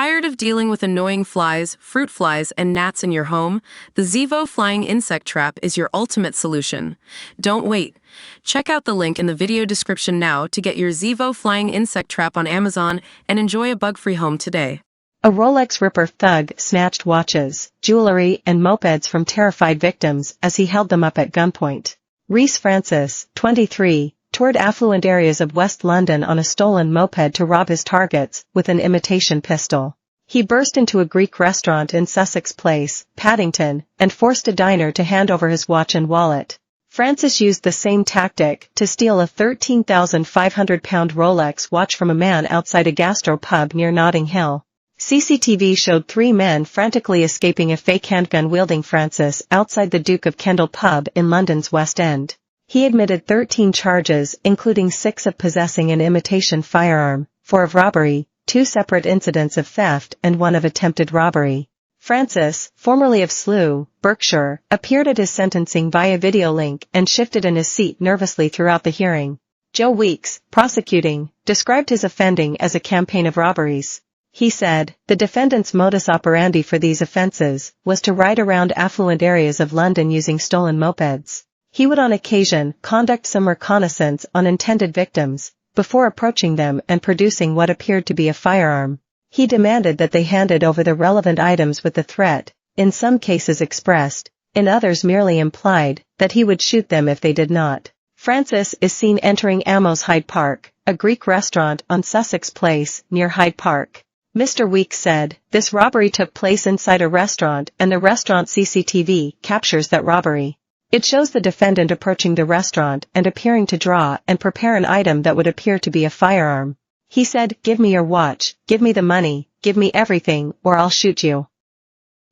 Tired of dealing with annoying flies, fruit flies, and gnats in your home? The Zevo Flying Insect Trap is your ultimate solution. Don't wait. Check out the link in the video description now to get your Zevo Flying Insect Trap on Amazon and enjoy a bug-free home today. A Rolex Ripper thug snatched watches, jewelry, and mopeds from terrified victims as he held them up at gunpoint. Reese Francis, 23, toured affluent areas of West London on a stolen moped to rob his targets with an imitation pistol. He burst into a Greek restaurant in Sussex Place, Paddington, and forced a diner to hand over his watch and wallet. Francis used the same tactic to steal a £13,500 Rolex watch from a man outside a gastro pub near Notting Hill. CCTV showed three men frantically escaping a fake handgun wielding Francis outside the Duke of Kendal pub in London's West End. He admitted 13 charges, including 6 of possessing an imitation firearm, 4 of robbery, 2 separate incidents of theft and 1 of attempted robbery. Francis, formerly of Slough, Berkshire, appeared at his sentencing via video link and shifted in his seat nervously throughout the hearing. Joe Weeks, prosecuting, described his offending as a campaign of robberies. He said, the defendant's modus operandi for these offences was to ride around affluent areas of London using stolen mopeds. He would on occasion conduct some reconnaissance on intended victims, before approaching them and producing what appeared to be a firearm. He demanded that they handed over the relevant items with the threat, in some cases expressed, in others merely implied, that he would shoot them if they did not. Francis is seen entering Ammo's Hyde Park, a Greek restaurant on Sussex Place, near Hyde Park. Mr. Weeks said, this robbery took place inside a restaurant and the restaurant CCTV captures that robbery. It shows the defendant approaching the restaurant and appearing to draw and prepare an item that would appear to be a firearm. He said, give me your watch, give me the money, give me everything, or I'll shoot you.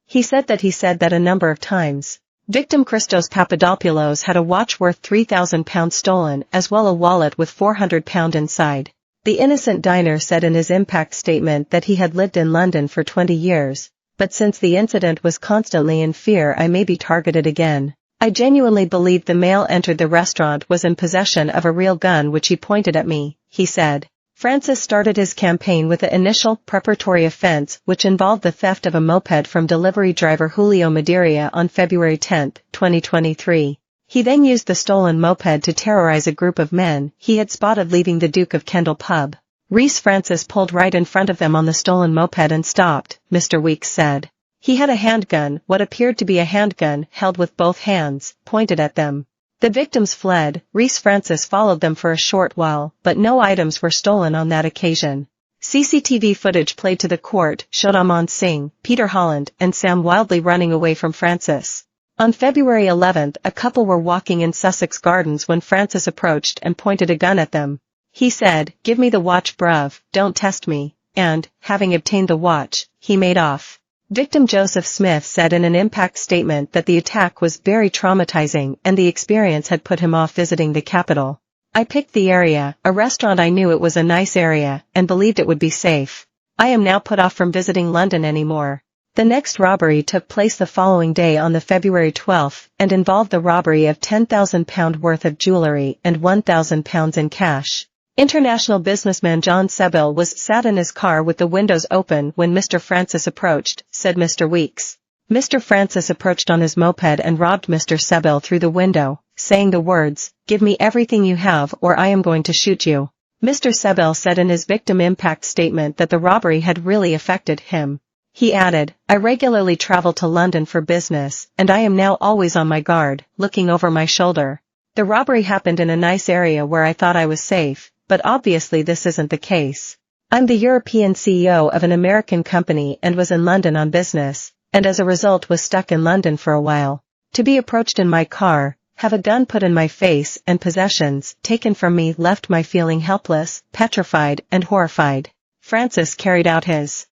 He said that a number of times. Victim Christos Papadopoulos had a watch worth £3,000 stolen as well a wallet with £400 inside. The innocent diner said in his impact statement that he had lived in London for 20 years, but since the incident was constantly in fear I may be targeted again. I genuinely believed the male entered the restaurant was in possession of a real gun which he pointed at me, he said. Francis started his campaign with the initial preparatory offense which involved the theft of a moped from delivery driver Julio Madeira on February 10, 2023. He then used the stolen moped to terrorize a group of men he had spotted leaving the Duke of Kendal pub. Reese Francis pulled right in front of them on the stolen moped and stopped, Mr. Weeks said. He had a handgun, what appeared to be a handgun, held with both hands, pointed at them. The victims fled. Reese Francis followed them for a short while, but no items were stolen on that occasion. CCTV footage played to the court showed Aman Singh, Peter Holland, and Sam wildly running away from Francis. On February 11, a couple were walking in Sussex Gardens when Francis approached and pointed a gun at them. He said, give me the watch bruv, don't test me, and, having obtained the watch, he made off. Victim Joseph Smith said in an impact statement that the attack was very traumatizing and the experience had put him off visiting the capital. I picked the area, a restaurant I knew it was a nice area, and believed it would be safe. I am now put off from visiting London anymore. The next robbery took place the following day on the February 12th and involved the robbery of £10,000 worth of jewellery and £1,000 in cash. International businessman John Sebel was sat in his car with the windows open when Mr. Francis approached, said Mr. Weeks. Mr. Francis approached on his moped and robbed Mr. Sebel through the window, saying the words, give me everything you have or I am going to shoot you. Mr. Sebel said in his victim impact statement that the robbery had really affected him. He added, I regularly travel to London for business, and I am now always on my guard, looking over my shoulder. The robbery happened in a nice area where I thought I was safe, but obviously this isn't the case. I'm the European CEO of an American company and was in London on business, and as a result was stuck in London for a while. To be approached in my car, have a gun put in my face and possessions taken from me left my feeling helpless, petrified and horrified. Francis carried out his